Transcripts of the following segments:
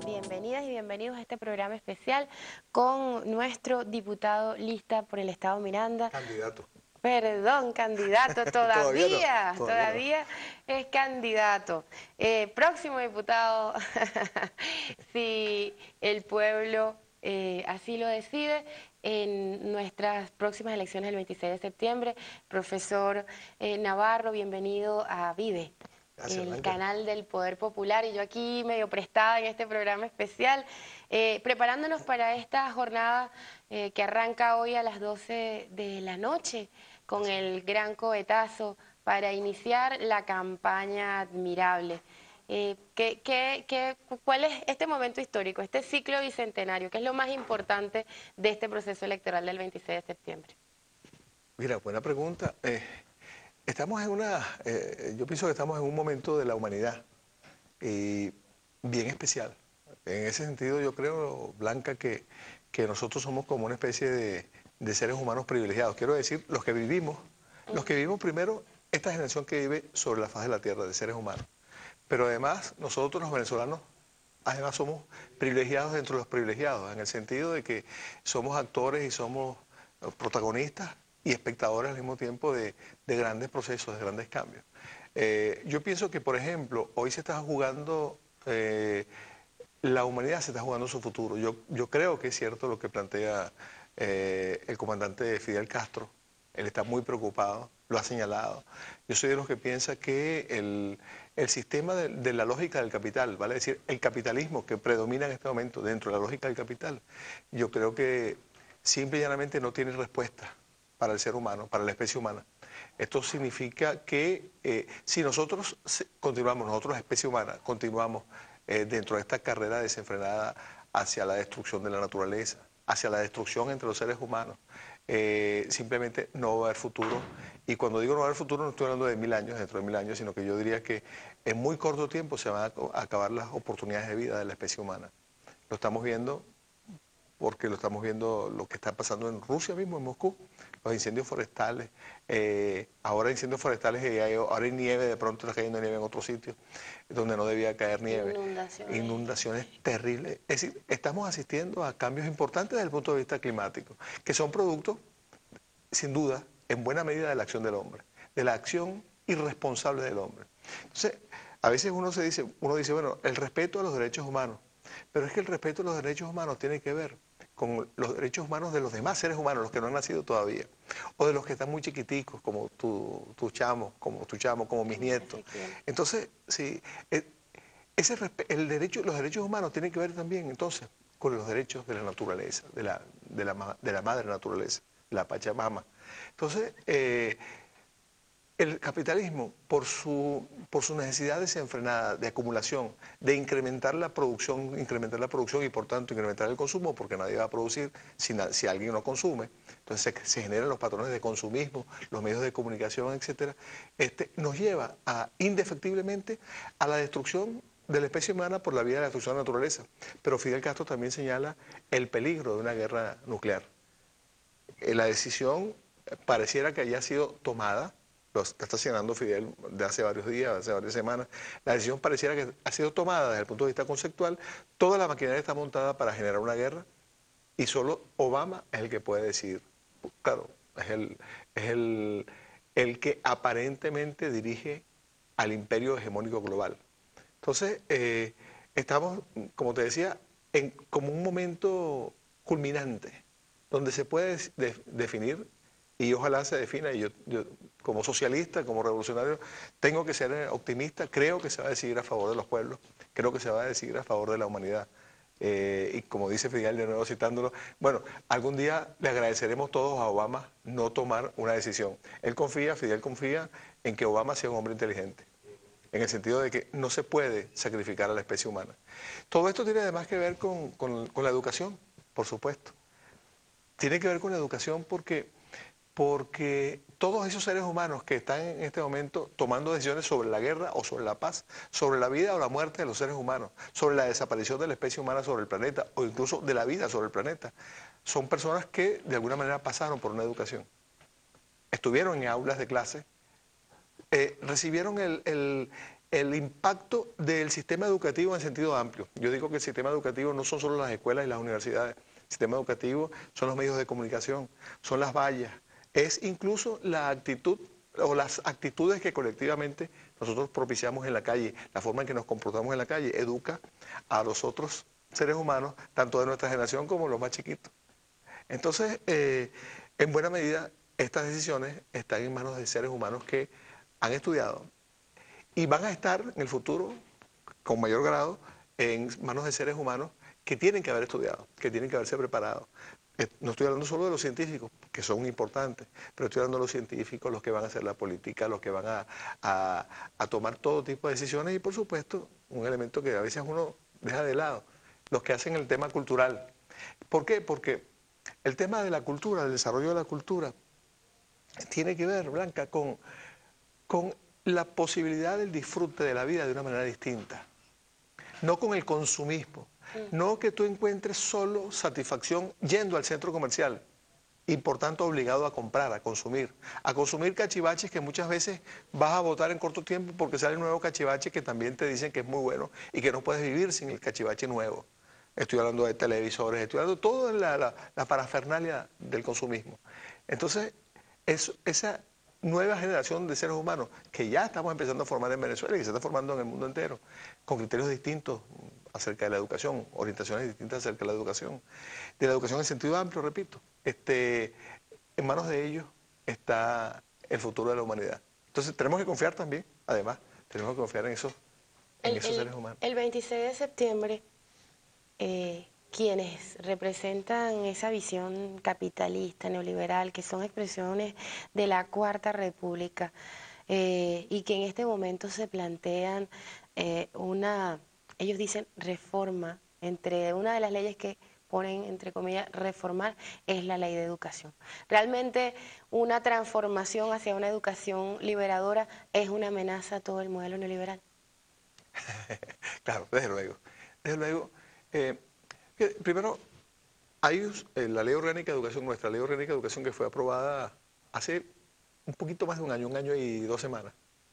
Bienvenidas y bienvenidos a este programa especial con nuestro diputado lista por el Estado Miranda. Candidato. Perdón, candidato, todavía, Todavía no. todavía es candidato. Próximo diputado, si el pueblo así lo decide, en nuestras próximas elecciones el 26 de septiembre. Profesor Navarro, bienvenido a Vive, Gracias, el Blanca. canal del Poder Popular, y yo aquí medio prestada en este programa especial, preparándonos para esta jornada que arranca hoy a las 12 de la noche con el gran cohetazo para iniciar la campaña admirable. ¿Cuál es este momento histórico, este ciclo bicentenario? ¿Qué es lo más importante de este proceso electoral del 26 de septiembre? Mira, buena pregunta. Estamos en yo pienso que estamos en un momento de la humanidad bien especial. En ese sentido, yo creo, Blanca, que nosotros somos como una especie de seres humanos privilegiados. Quiero decir, los que vivimos primero, esta generación que vive sobre la faz de la tierra, de seres humanos. Pero además, nosotros los venezolanos, además somos privilegiados dentro de los privilegiados, en el sentido de que somos actores y somos protagonistas y espectadores al mismo tiempo de grandes procesos, de grandes cambios. Yo pienso que, por ejemplo, hoy se está jugando, la humanidad se está jugando su futuro. Yo creo que es cierto lo que plantea el comandante Fidel Castro. Él está muy preocupado, lo ha señalado. Yo soy de los que piensa que el sistema de la lógica del capital, vale decir, el capitalismo que predomina en este momento dentro de la lógica del capital, yo creo que simple y llanamente no tiene respuesta para el ser humano, para la especie humana. Esto significa que si nosotros continuamos, nosotros la especie humana, continuamos dentro de esta carrera desenfrenada hacia la destrucción de la naturaleza, hacia la destrucción entre los seres humanos, simplemente no va a haber futuro. Y cuando digo no va a haber futuro, no estoy hablando de 1000 años, dentro de 1000 años, sino que yo diría que en muy corto tiempo se van a acabar las oportunidades de vida de la especie humana. Lo estamos viendo porque lo estamos viendo lo que está pasando en Rusia mismo, en Moscú, los incendios forestales, ahora incendios forestales y ahora hay nieve, de pronto está cayendo nieve en otros sitios donde no debía caer nieve, inundaciones terribles. Es decir, estamos asistiendo a cambios importantes desde el punto de vista climático, que son producto, sin duda, en buena medida de la acción del hombre, de la acción irresponsable del hombre. Entonces, a veces uno dice, bueno, el respeto a los derechos humanos, pero es que el respeto a los derechos humanos tiene que ver con los derechos humanos de los demás seres humanos, los que no han nacido todavía, o de los que están muy chiquiticos, como tu chamo, como mis nietos. Entonces, sí, los derechos humanos tienen que ver también, entonces, con los derechos de la naturaleza, de la madre naturaleza, la Pachamama. Entonces, el capitalismo, por su necesidad desenfrenada de acumulación, de incrementar la producción y por tanto incrementar el consumo, porque nadie va a producir si alguien no consume, entonces se generan los patrones de consumismo, los medios de comunicación, etcétera, nos lleva indefectiblemente a la destrucción de la especie humana por la vía de la destrucción de la naturaleza. Pero Fidel Castro también señala el peligro de una guerra nuclear. La decisión pareciera que haya sido tomada, lo está señalando Fidel de hace varios días, hace varias semanas, la decisión pareciera que ha sido tomada desde el punto de vista conceptual, toda la maquinaria está montada para generar una guerra y solo Obama es el que puede decidir. Claro, el que aparentemente dirige al imperio hegemónico global. Entonces, estamos, como te decía, en como un momento culminante, donde se puede definir, y ojalá se defina, y yo como socialista, como revolucionario, tengo que ser optimista, creo que se va a decidir a favor de los pueblos, creo que se va a decidir a favor de la humanidad. Y como dice Fidel, de nuevo citándolo, bueno, algún día le agradeceremos todos a Obama no tomar una decisión. Fidel confía en que Obama sea un hombre inteligente, en el sentido de que no se puede sacrificar a la especie humana. Todo esto tiene además que ver con la educación, por supuesto. Tiene que ver con la educación porque todos esos seres humanos que están en este momento tomando decisiones sobre la guerra o sobre la paz, sobre la vida o la muerte de los seres humanos, sobre la desaparición de la especie humana sobre el planeta o incluso de la vida sobre el planeta, son personas que de alguna manera pasaron por una educación. Estuvieron en aulas de clase, recibieron el impacto del sistema educativo en sentido amplio. Yo digo que el sistema educativo no son solo las escuelas y las universidades. El sistema educativo son los medios de comunicación, son las vallas, es incluso la actitud o las actitudes que colectivamente nosotros propiciamos en la calle, la forma en que nos comportamos en la calle, educa a los otros seres humanos, tanto de nuestra generación como los más chiquitos. Entonces, en buena medida, estas decisiones están en manos de seres humanos que han estudiado y van a estar en el futuro, con mayor grado, en manos de seres humanos que tienen que haber estudiado, que tienen que haberse preparado. No estoy hablando solo de los científicos, que son importantes, pero estoy hablando de los científicos, los que van a hacer la política, los que van a tomar todo tipo de decisiones y, por supuesto, un elemento que a veces uno deja de lado, los que hacen el tema cultural. ¿Por qué? Porque el tema de la cultura, del desarrollo de la cultura, tiene que ver, Blanca, con la posibilidad del disfrute de la vida de una manera distinta, no con el consumismo, no que tú encuentres solo satisfacción yendo al centro comercial y por tanto obligado a comprar, a consumir cachivaches que muchas veces vas a botar en corto tiempo porque sale un nuevo cachivache que también te dicen que es muy bueno y que no puedes vivir sin el cachivache nuevo. Estoy hablando de televisores, estoy hablando de toda la parafernalia del consumismo. Entonces, esa nueva generación de seres humanos que ya estamos empezando a formar en Venezuela y que se está formando en el mundo entero, con criterios distintos acerca de la educación, orientaciones distintas acerca de la educación en sentido amplio, repito, en manos de ellos está el futuro de la humanidad. Entonces tenemos que confiar también, además, tenemos que confiar en esos seres humanos. El 26 de septiembre, quienes representan esa visión capitalista, neoliberal, que son expresiones de la Cuarta República, y que en este momento se plantean ellos dicen reforma, entre una de las leyes que ponen, entre comillas, reformar, es la ley de educación. Realmente una transformación hacia una educación liberadora es una amenaza a todo el modelo neoliberal. Claro, desde luego. Desde luego. Primero, hay la Ley Orgánica de Educación, nuestra Ley Orgánica de Educación que fue aprobada hace un poquito más de un año y 2 semanas,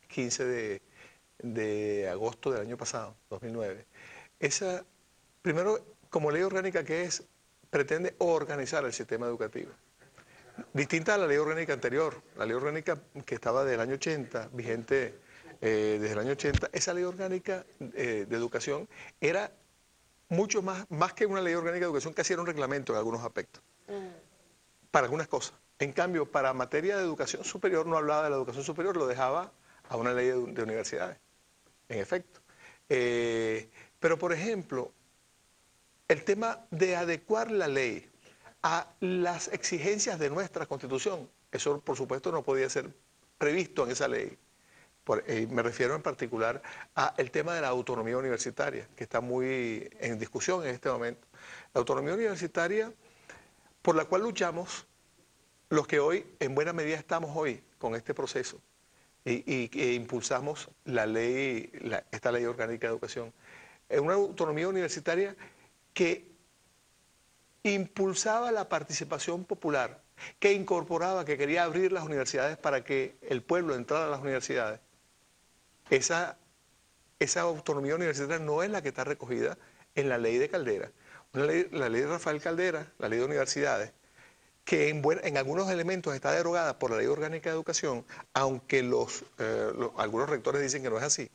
15 de agosto del año pasado, 2009. Esa, primero, como ley orgánica que es, pretende organizar el sistema educativo. Distinta a la ley orgánica anterior, la ley orgánica que estaba del año 80, vigente desde el año 80, esa ley orgánica de educación era mucho más que una ley orgánica de educación, casi era un reglamento en algunos aspectos, para algunas cosas. En cambio, para materia de educación superior, no hablaba de la educación superior, lo dejaba a una ley de universidades, en efecto. Pero, por ejemplo, el tema de adecuar la ley a las exigencias de nuestra Constitución, eso, por supuesto, no podía ser previsto en esa ley. Me refiero en particular al tema de la autonomía universitaria, que está muy en discusión en este momento. La autonomía universitaria por la cual luchamos los que hoy, en buena medida, estamos hoy con este proceso e impulsamos esta ley orgánica de educación. Es una autonomía universitaria que impulsaba la participación popular, que incorporaba, que quería abrir las universidades para que el pueblo entrara a las universidades. Esa autonomía universitaria no es la que está recogida en la ley de Caldera. La ley de Rafael Caldera, la ley de universidades, que en algunos elementos está derogada por la ley orgánica de educación, aunque algunos rectores dicen que no es así,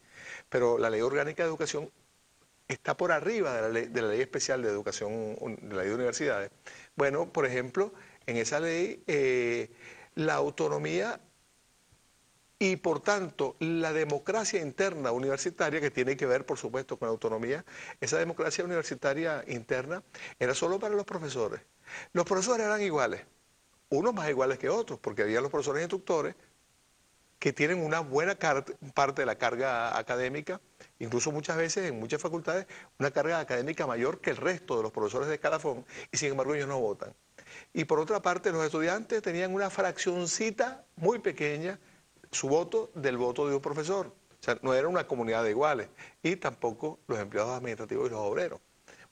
pero la ley orgánica de educación está por arriba de la ley especial de educación, de la ley de universidades. Bueno, por ejemplo, en esa ley la autonomía y por tanto la democracia interna universitaria, que tiene que ver por supuesto con la autonomía, esa democracia universitaria interna era solo para los profesores. Los profesores eran iguales, unos más iguales que otros, porque había los profesores instructores que tienen una buena parte de la carga académica, incluso muchas veces en muchas facultades, una carga académica mayor que el resto de los profesores de escalafón, y sin embargo ellos no votan. Y por otra parte, los estudiantes tenían una fraccioncita muy pequeña, su voto del voto de un profesor. O sea, no era una comunidad de iguales, y tampoco los empleados administrativos y los obreros.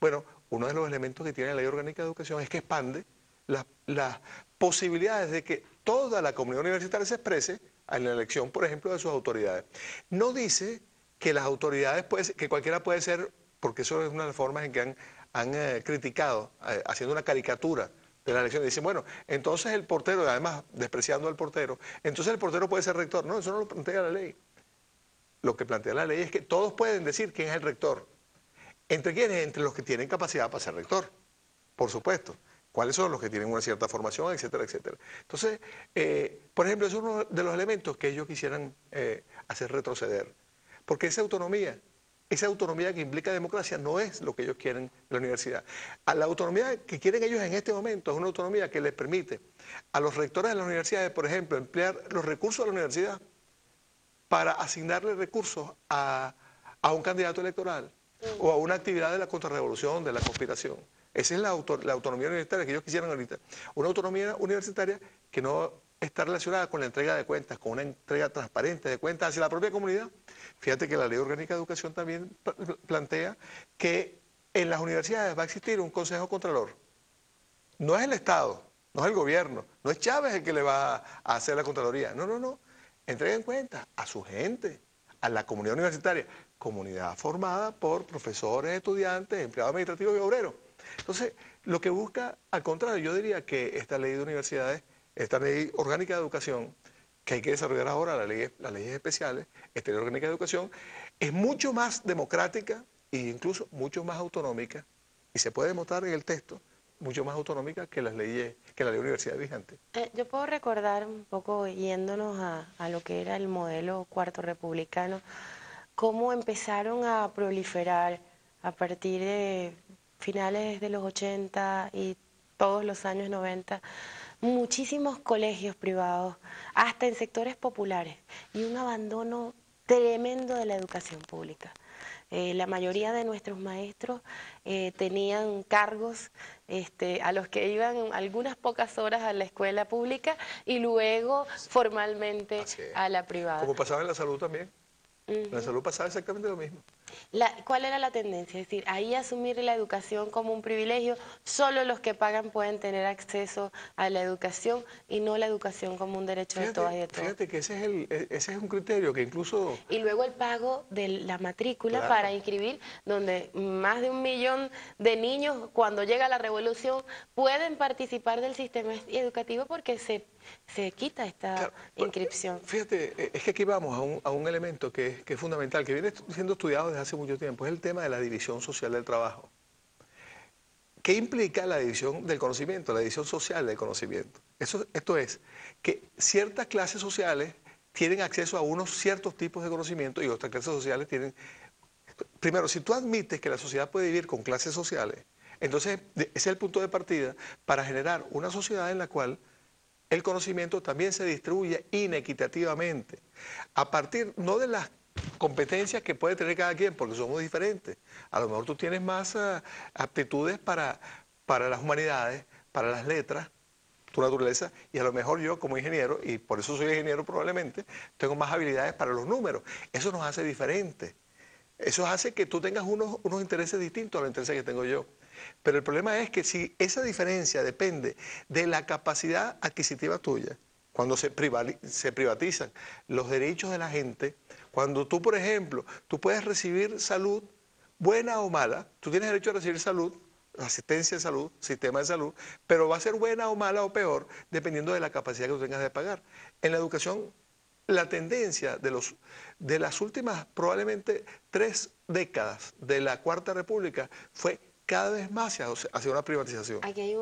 Bueno, uno de los elementos que tiene la Ley Orgánica de Educación es que expande las posibilidades de que toda la comunidad universitaria se exprese en la elección, por ejemplo, de sus autoridades. No dice que las autoridades, que cualquiera puede ser, porque eso es una de las formas en que han criticado, haciendo una caricatura de la elección. Dicen, bueno, entonces el portero, además despreciando al portero, entonces el portero puede ser rector. No, eso no lo plantea la ley. Lo que plantea la ley es que todos pueden decir quién es el rector. ¿Entre quiénes? Entre los que tienen capacidad para ser rector, por supuesto. ¿Cuáles son los que tienen una cierta formación, etcétera, etcétera? Entonces, por ejemplo, es uno de los elementos que ellos quisieran hacer retroceder. Porque esa autonomía que implica democracia no es lo que ellos quieren de la universidad. La autonomía que quieren ellos en este momento es una autonomía que les permite a los rectores de las universidades, por ejemplo, emplear los recursos de la universidad para asignarle recursos a un candidato electoral o a una actividad de la contrarrevolución, de la conspiración. Esa es la autonomía universitaria que ellos quisieran ahorita. Una autonomía universitaria que no está relacionada con la entrega de cuentas, con una entrega transparente de cuentas hacia la propia comunidad. Fíjate que la Ley Orgánica de Educación también plantea que en las universidades va a existir un Consejo Contralor. No es el Estado, no es el gobierno, no es Chávez el que le va a hacer la Contraloría. No, no, no. Entreguen cuentas a su gente, a la comunidad universitaria. Comunidad formada por profesores, estudiantes, empleados administrativos y obreros. Entonces, lo que busca, al contrario, yo diría que esta ley de universidades, esta ley orgánica de educación, que hay que desarrollar ahora, las leyes especiales, esta ley orgánica de educación, es mucho más democrática e incluso mucho más autonómica, y se puede demostrar en el texto, mucho más autonómica que las leyes, que la ley universidad vigente. Yo puedo recordar un poco, yéndonos a lo que era el modelo cuarto republicano, cómo empezaron a proliferar a partir de finales de los 80 y todos los años 90, muchísimos colegios privados, hasta en sectores populares, y un abandono tremendo de la educación pública. La mayoría de nuestros maestros tenían cargos a los que iban algunas pocas horas a la escuela pública y luego formalmente a la privada. Como pasaba en la salud también. En la salud pasaba exactamente lo mismo. ¿Cuál era la tendencia? Es decir, ahí asumir la educación como un privilegio, solo los que pagan pueden tener acceso a la educación y no la educación como un derecho de todas y de todos. Fíjate que ese es un criterio que incluso... Y luego el pago de la matrícula, claro, para inscribir, donde más de 1 millón de niños, cuando llega la revolución, pueden participar del sistema educativo porque se quita esta, claro, inscripción. Fíjate, es que aquí vamos a un elemento que es fundamental, que viene siendo estudiado desde hace mucho tiempo, es el tema de la división social del trabajo. ¿Qué implica la división del conocimiento, la división social del conocimiento? Esto es que ciertas clases sociales tienen acceso a unos ciertos tipos de conocimiento y otras clases sociales tienen... Primero, si tú admites que la sociedad puede vivir con clases sociales, entonces ese es el punto de partida para generar una sociedad en la cual el conocimiento también se distribuye inequitativamente, a partir no de las competencias que puede tener cada quien, porque somos diferentes. A lo mejor tú tienes más aptitudes para las humanidades, para las letras, tu naturaleza, y a lo mejor yo como ingeniero, y por eso soy ingeniero probablemente, tengo más habilidades para los números. Eso nos hace diferentes. Eso hace que tú tengas unos intereses distintos a los intereses que tengo yo. Pero el problema es que si esa diferencia depende de la capacidad adquisitiva tuya, cuando se privatizan los derechos de la gente, cuando tú, por ejemplo, tú puedes recibir salud, buena o mala, tú tienes derecho a recibir salud, asistencia de salud, sistema de salud, pero va a ser buena o mala o peor dependiendo de la capacidad que tú tengas de pagar. En la educación, la tendencia de las últimas probablemente 3 décadas de la Cuarta República fue cada vez más hacia una privatización. Aquí hay